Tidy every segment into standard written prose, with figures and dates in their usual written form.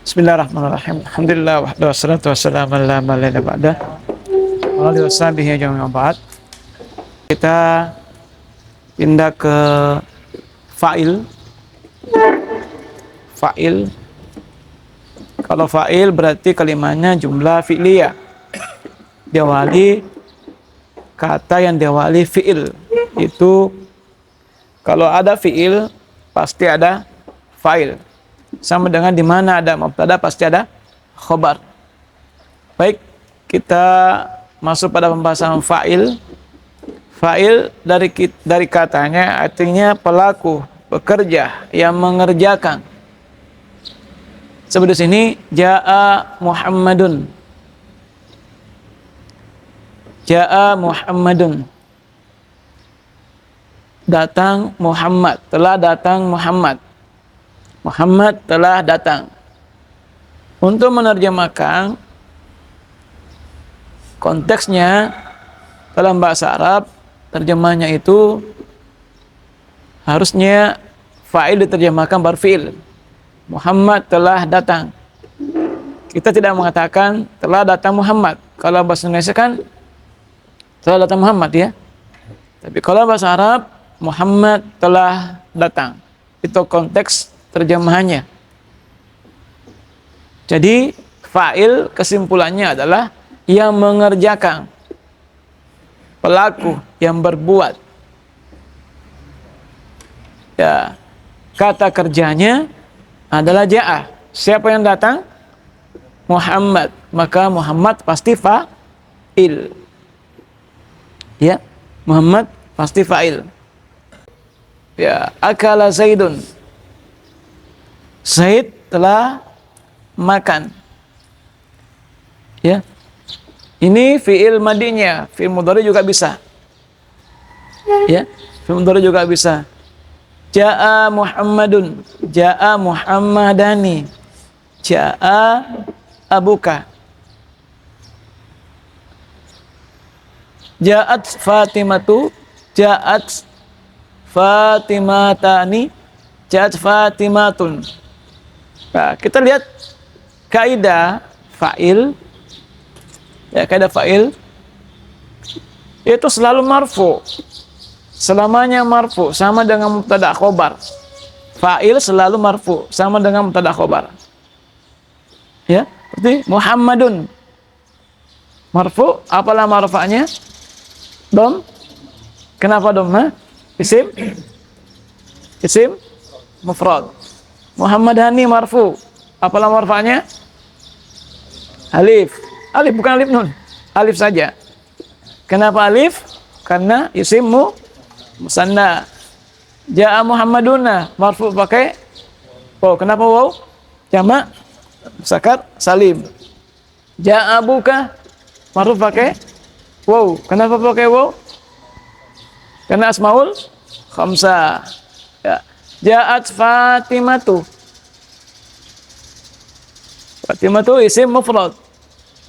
Bismillahirrahmanirrahim. Alhamdulillah wassalatu wassalamu ala man la nabiyya ba'da. Wa alihi washabihi ajma'in ba'd. Kita pindah ke fa'il. Fa'il. Kalau fa'il berarti kalimatnya jumlah fi'liyah. Diawali kata yang diawali fi'il. Itu kalau ada fi'il pasti ada fa'il. Sama dengan di mana ada mubtada pasti ada khobar. Baik, kita masuk pada pembahasan fa'il. Fa'il dari katanya artinya pelaku, pekerja yang mengerjakan. Seperti sini jaa Muhammadun. Jaa Muhammadun. Datang Muhammad, telah datang Muhammad. Muhammad telah datang. Untuk menerjemahkan konteksnya dalam bahasa Arab, terjemahnya itu harusnya fa'il diterjemahkan berfi'il. Muhammad telah datang. Kita tidak mengatakan telah datang Muhammad. Kalau bahasa Indonesia kan telah datang Muhammad ya. Tapi kalau bahasa Arab Muhammad telah datang. Itu konteks terjemahannya. Jadi fa'il kesimpulannya adalah yang mengerjakan, pelaku yang berbuat. Ya, kata kerjanya adalah ja'a. Siapa yang datang? Muhammad. Maka Muhammad pasti fa'il. Ya, Muhammad pasti fa'il. Ya, akala Zaidun. Zaid telah makan. Ya. Ini fi'il madinya, fi'il mudhari juga bisa. Ya, fi'il mudhari juga bisa. Jaa Muhammadun, jaa Muhammadani, jaa abuka. Ja'at Fatimatu, ja'at Fatimatani, ja'at Fatimatun. Nah, kita lihat kaidah fa'il. Ya, kaidah fa'il itu selalu marfu. Selamanya marfu, sama dengan mubtada khobar. Fa'il selalu marfu, sama dengan mubtada khobar. Ya, seperti Muhammadun. Marfu, apalah marfa'nya? Dom. Kenapa dom? Isim? Isim mufrad. Muhammadani marfu. Apalah marfa'nya? Alif. Alif bukan alif nun. Alif saja. Kenapa alif? Karena isim musanna. Jaa Muhammaduna marfu pakai waw. Kenapa waw? Jamak muzakkar salim. Jaa abuka marfu pakai waw. Kenapa pakai waw? Karena asmaul khamsah. Ya. Ja'at Fatimatu. Fatimatu isim mufrad.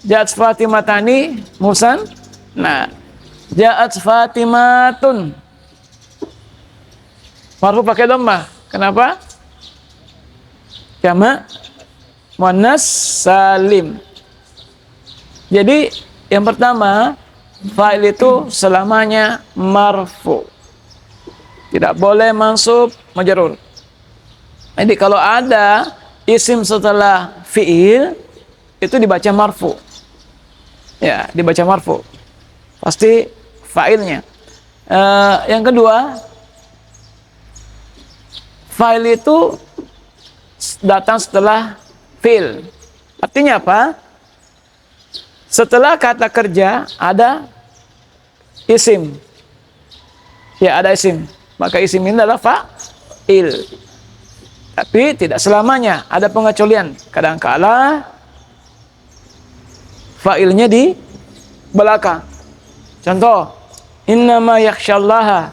Ja'at Fatimatani musan. Nah, ja'at Fatimatun. Marfu pakai dhammah. Kenapa? Jamak muannas salim. Jadi yang pertama, fa'il itu selamanya marfu. Tidak boleh mansub majrur. Jadi kalau ada isim setelah fi'il itu dibaca marfu. Ya, dibaca marfu. Pasti fa'ilnya. Yang kedua, fa'il itu datang setelah fi'il. Artinya apa? Setelah kata kerja ada isim. Ya, ada isim. Maka isim ini adalah fa'il. Tapi tidak selamanya, ada pengecualian. Kadang-kala fa'ilnya di belakang. Contoh, innama yakhsyallaha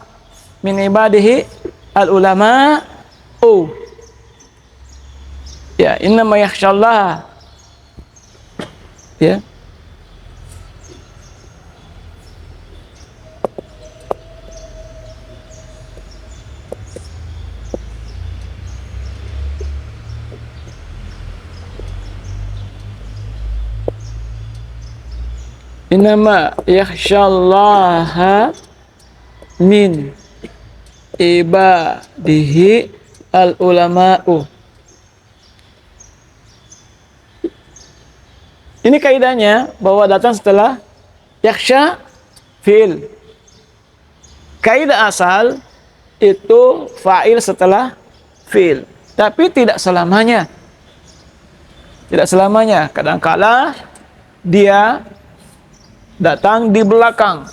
min ibadihi al-ulama'u. Ya, innama yakhsyallaha. Ya. Innama yakhsyallaha min ibadihi al ulama'u. Ini kaidahnya bahwa datang setelah yakhsha fi'il. Kaidah asal itu fa'il setelah fi'il, tapi tidak selamanya. Tidak selamanya. Kadang-kala dia datang di belakang.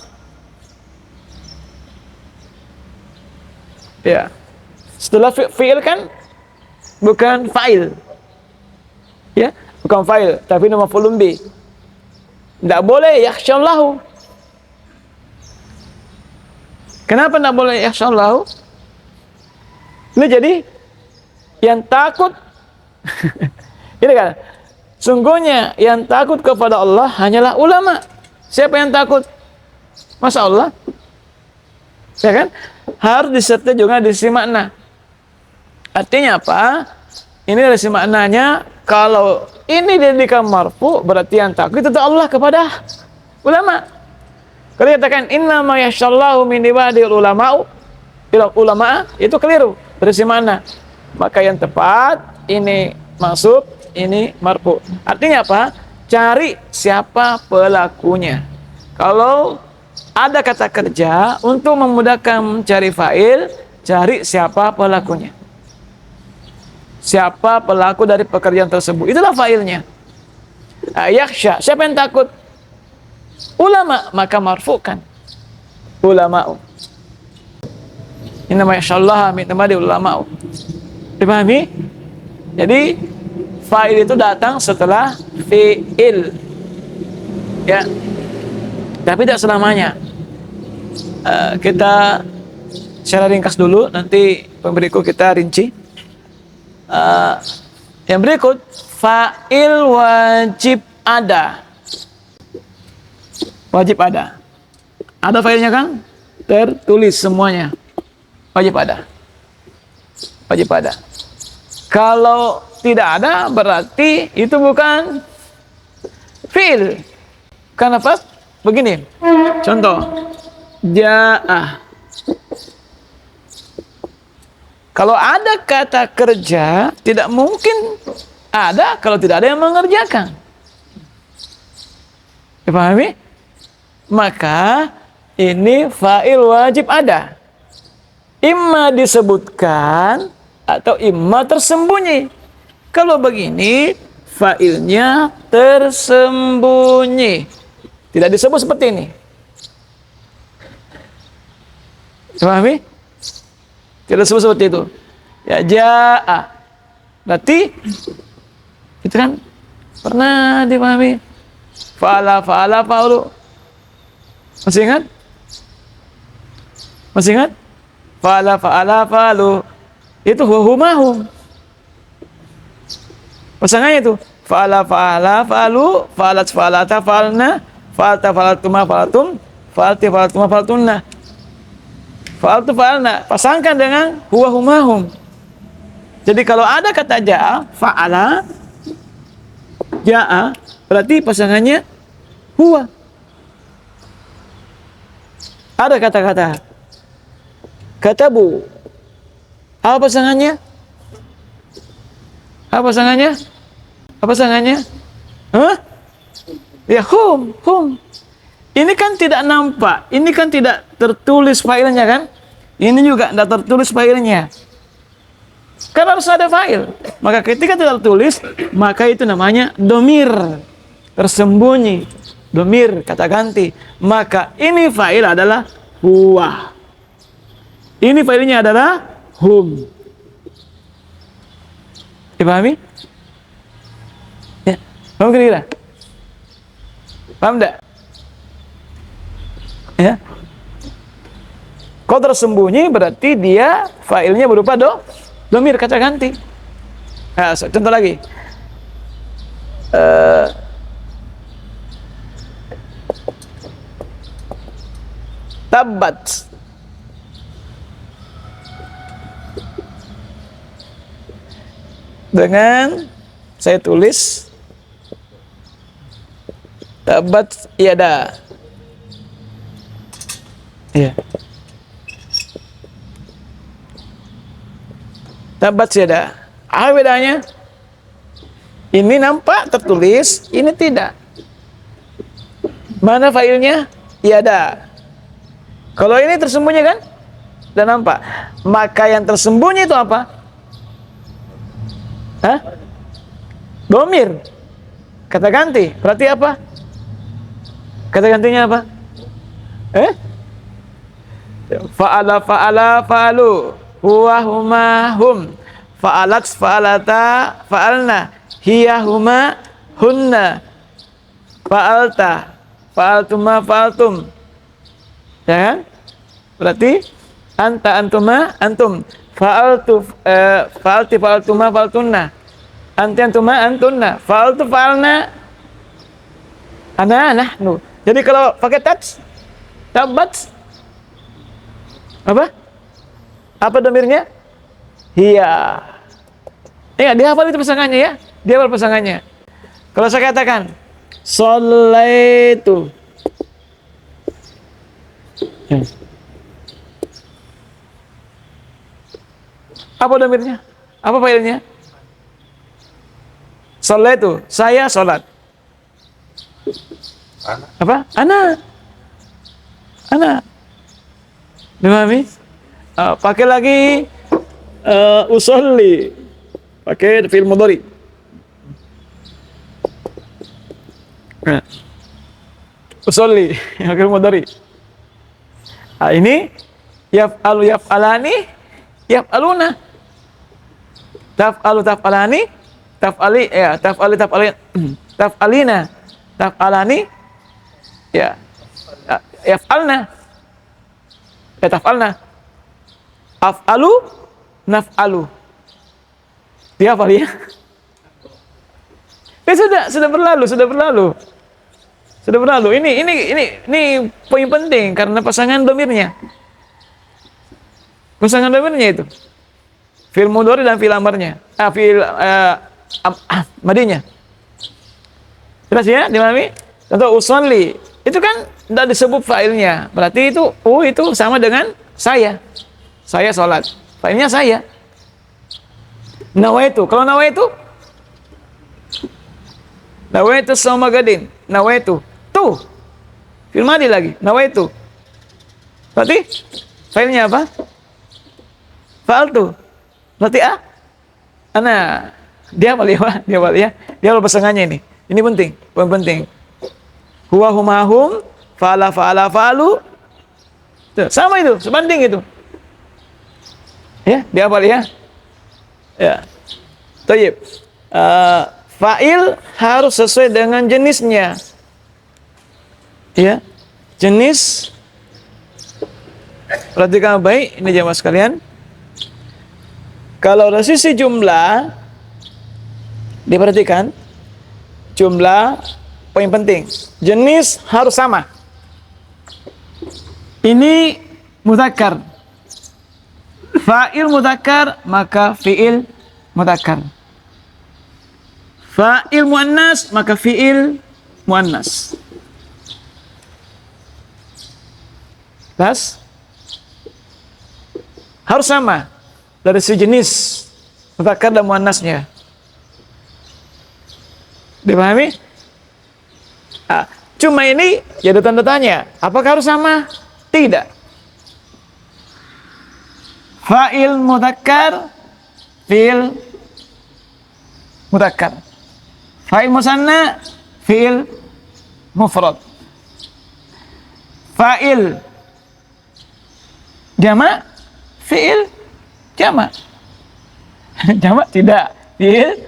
Ya. Setelah fi'il kan bukan fa'il. Ya, bukan fa'il, tapi nama maf'ulun bih. Tidak boleh yakhsyallahu. Kenapa tidak boleh yakhsyallahu? Ini jadi yang takut ini kan, sungguhnya yang takut kepada Allah hanyalah ulama. Siapa yang takut? Masa Allah? Ya kan? Harus disertai juga di sisi makna. Artinya apa? Ini dari sisi maknanya, kalau ini dijadikan marfu, berarti yang takut itu Allah kepada ulama. Kalau dikatakan inna ma yasyallahu min ibadil ulama'u, ulama itu keliru dari sisi makna. Maka yang tepat ini maksud, ini marfu. Artinya apa? Cari siapa pelakunya. Kalau ada kata kerja untuk memudahkan mencari fa'il, cari siapa pelakunya. Siapa pelaku dari pekerjaan tersebut? Itulah fa'ilnya. Yakhsha, siapa yang takut? Ulama, maka marfukan ulama'u. Inna ma yakhsyallaha min ibadihi ulama'u. Dipahami? Jadi fa'il itu datang setelah fi'il. Ya. Tapi tidak selamanya. Kita secara ringkas dulu, nanti berikut kita rinci. Yang berikut, fa'il wajib ada. Wajib ada. Ada fa'ilnya kan? Tertulis semuanya. Wajib ada. Wajib ada. Kalau tidak ada, berarti itu bukan fi'il. Kenapa? Begini. Contoh. Ja'ah. Kalau ada kata kerja, tidak mungkin ada kalau tidak ada yang mengerjakan. Dipahami? Maka ini fa'il wajib ada. Imma disebutkan atau imma tersembunyi. Kalau begini, fa'ilnya tersembunyi. Tidak disebut seperti ini. Pahami? Tidak disebut seperti itu. Ya, ja'a. Berarti itu kan pernah dipahami. Fa'ala, fa'ulu. Masih ingat? Masih ingat? Fa'ala, fa'ulu. Itu humahum. Pasangannya itu fa'ala, fa'alu, fa'alat, fa'alata, fa'alna, fa'alta, fa'alatuma, fa'alatum, fa'alti, fa'alatuma, fa'alatunna. Fa'altu, fa'alna. Pasangkan dengan huwa humahum. Jadi kalau ada kata ja'a, fa'ala, ja'a, berarti pasangannya huwa. Ada kata-kata katabu. Apa pasangannya? Apa pasangannya? Apa pasangannya? Hah? Ya, hum. Ini kan tidak nampak. Ini kan tidak tertulis failnya kan? Ini juga tidak tertulis failnya. Kan harus ada file. Maka ketika tidak tertulis, maka itu namanya domir. Tersembunyi. Domir, kata ganti. Maka ini file adalah huwa. Ini filenya adalah hum. Dipahami? Ya, paham kira-kira? Paham enggak? Ya. Kalau tersembunyi berarti dia filenya berupa domir, kata ganti. Nah, contoh lagi. Tabbat. Dengan saya tulis Tabat yada. Iya. Tabat yada. Apa bedanya? Ini nampak tertulis, ini tidak. Mana failnya? Yada. Kalau ini tersembunyi kan? Dan nampak. Maka yang tersembunyi itu apa? Hah? Domir. Kata ganti. Berarti apa? Kata gantinya apa? Fa'ala fa'ala fa'alu. Huwa huma hum. Fa'alat fa'alata fa'alna. Hiya huma hunna. Fa'alta fa'altuma fa'altum. Ya kan? Berarti anta antuma antum. Fa'altu fa'alti fa'altuma fa'altunna. Anti antuma antunna. Fa'altu fa'alna. Ana nahnu. Jadi kalau pakai tats, tabat apa? Apa domirnya? Hiya. Ingat, dihafal itu pasangannya ya. Dihafal pasangannya. Kalau saya katakan sholaitu. Apa domirnya? Apa failnya? Sholaitu, saya sholat. Apa? Ana. Dimami? Pakai lagi usolli. Pakai fi'il mudhari. Usolli, fi'il mudhari. Ini yaf'alu yaf'alani yaf'aluna. Taf'alu taf'alani taf'ali ya taf'ali taf'alina taf'alani ya yaf'alna ya taf'alna af'alu naf'alu. Dia apa ya? Sudah berlalu. Ini poin penting karena pasangan domirnya. Pasangan domirnya itu fi'il mudhari dan fi'il amarnya. Fi'il madinya. Jelas ya, dimami? Contoh usolli. Itu kan tidak disebut fa'ilnya. Berarti itu sama dengan saya. Saya sholat. Fa'ilnya saya. Nawaitu. Kalau nawaitu shauma gadin. Nawaitu. Tuh. Fi'il madi lagi. Nawaitu. Berarti fa'ilnya apa? Fa'altu. Berarti ana. Dia apa ya? Dia apa pasangannya ini? Ini penting, poin penting. Huwa huma hum, fa'ala fa'ala fa'alu. Sama itu, sebanding itu. Ya, dia apa ya? Ya. Thayyib. Fa'il harus sesuai dengan jenisnya. Ya. Jenis. Perhatikan baik, ini jamaah sekalian. Kalau dari sisi jumlah, diperhatikan jumlah poin penting. Jenis harus sama. Ini mudzakkar. Fa'il mudzakkar, maka fi'il mudzakkar. Fa'il muannas, maka fi'il muannas. Harus sama dari segi jenis mudzakkar dan muannasnya. Dipahami? Cuma ini ya ada tanda tanya. Apakah harus sama? Tidak. Fa'il mudzakkar, fi'il mudzakkar. Fa'il musanna, fi'il mufrad. Fa'il jamak, fi'il jamak. Jamak tidak. Fi'il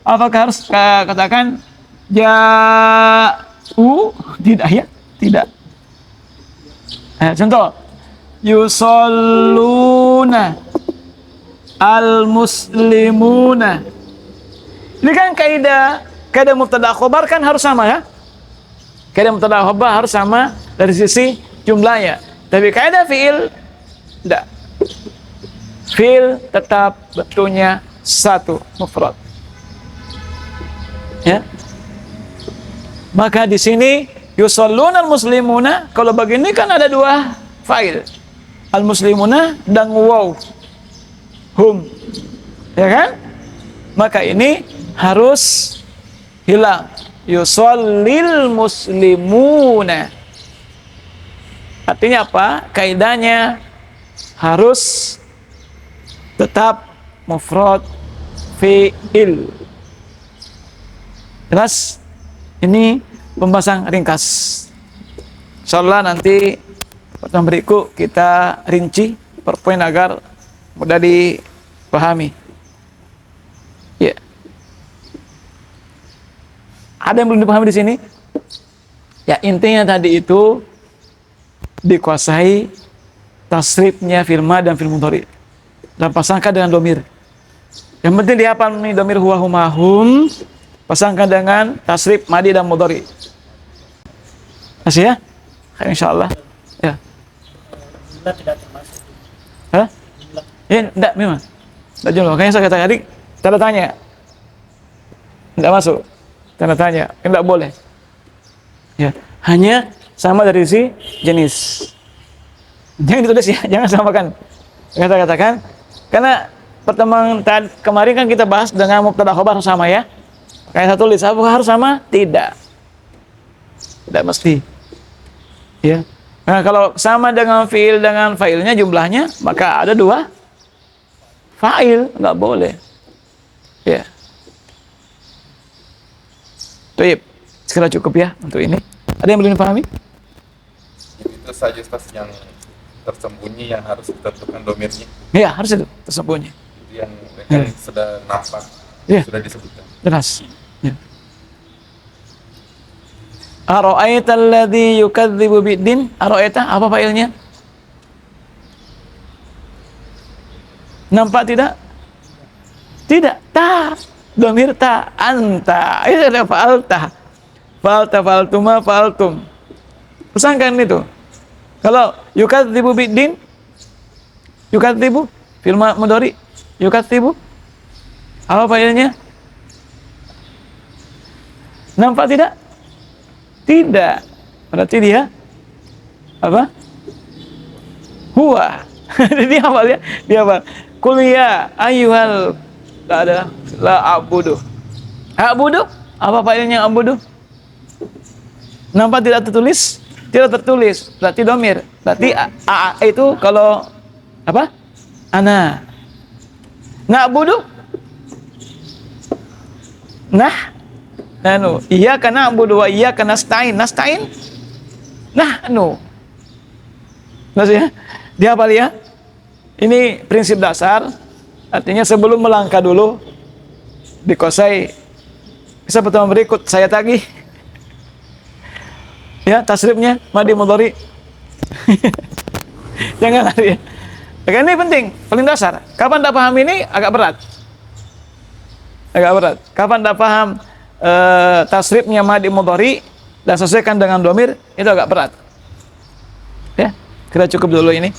apakah harus katakan ja'u? Tidak ya, tidak. Contoh, yusalluna al-muslimuna. Ini kan kaidah mubtada khobar kan harus sama ya. Kaidah mubtada khobar harus sama dari sisi jumlahnya. Tapi kaidah fi'il tidak. Fi'il tetap bentuknya satu, mufrad. Ya. Maka di sini yusalluna al-muslimuna, kalau begini kan ada dua fa'il. Al-muslimuna dan waw. Hum. Ya kan? Maka ini harus hilang. Yusallil muslimuna. Artinya apa? Kaidahnya harus tetap mufrad fi'il. Jelas? Ini pembahasan ringkas. Insyaallah nanti pertemuan berikut kita rinci per poin agar mudah dipahami. Ya. Ada yang belum dipahami di sini? Ya, intinya tadi itu dikuasai tasrifnya fil ma dan fil mudhari dan pasangkan dengan domir. Yang penting dihafal nih domir huwa huma hum, pasangkan dengan tasrif madi dan mudhari. Masih ya? Insyaallah. Ya. Jumlah tidak termasuk. Hah? Jumlah. Ya, enggak memang. Enggak jumlah. Makanya saya kata tadi tanda tanya. Enggak masuk. Tanda tanya, enggak boleh. Ya, hanya sama dari si jenis. Jangan ditulis ya, jangan samakan. Kata-katakan, karena pertemuan kemarin kan kita bahas dengan mubtada khabar harus sama ya. Kayak saya tulis, apakah harus sama? Tidak. Tidak mesti. Ya. Nah, kalau sama dengan fiil dengan fa'ilnya jumlahnya, maka ada dua fa'il, nggak boleh. Ya. Baik, segera cukup ya untuk ini. Ada yang belum dipahami? Itu saja Ustaz yang tersembunyi yang harus kita tentukan domirnya. Iya, harus itu tersembunyi. Itu yang kan sudah nampak, sudah disebutkan. Jelas. Ya. Ara'aita alladhi yukadzibu biddin? Ara'aita apa failnya? Nampak tidak? Tidak. Ta. Domir ta. Anta. Itu ada fa'alta. Fa'alta, fa'altuma, fa'altum. Pasangkan itu. Kalau yukadzibu biddin, yukadzibu fil mudhari, yukadzibu apa failnya? Nampak tidak? Tidak. Berarti dia apa? Huwa. Dia apa ya? Dia apa? Qul ya ayyuhal la a'budu. A'budu? Apa failnya a'budu? Nampak tidak tertulis? Tidak tertulis. Berarti domir. Berarti a itu kalau apa? Ana. Na'budu? Nahnu. Iyyaka na'budu wa iyyaka nasta'in. Nasta'in? Nahnu. Maksudnya, dihafal ya. Ini prinsip dasar. Artinya sebelum melangkah dulu dikuasai. Bisa pertemuan berikut saya tagih. Ya, tasrifnya madi mudhari. Jangan lari ya. Oke, ini penting, paling dasar. Kapan tak paham ini agak berat. Agak berat. Kapan tak paham tasrifnya madi mudhari dan sesuaikan dengan domir, itu agak berat. Ya, kita cukup dulu ini.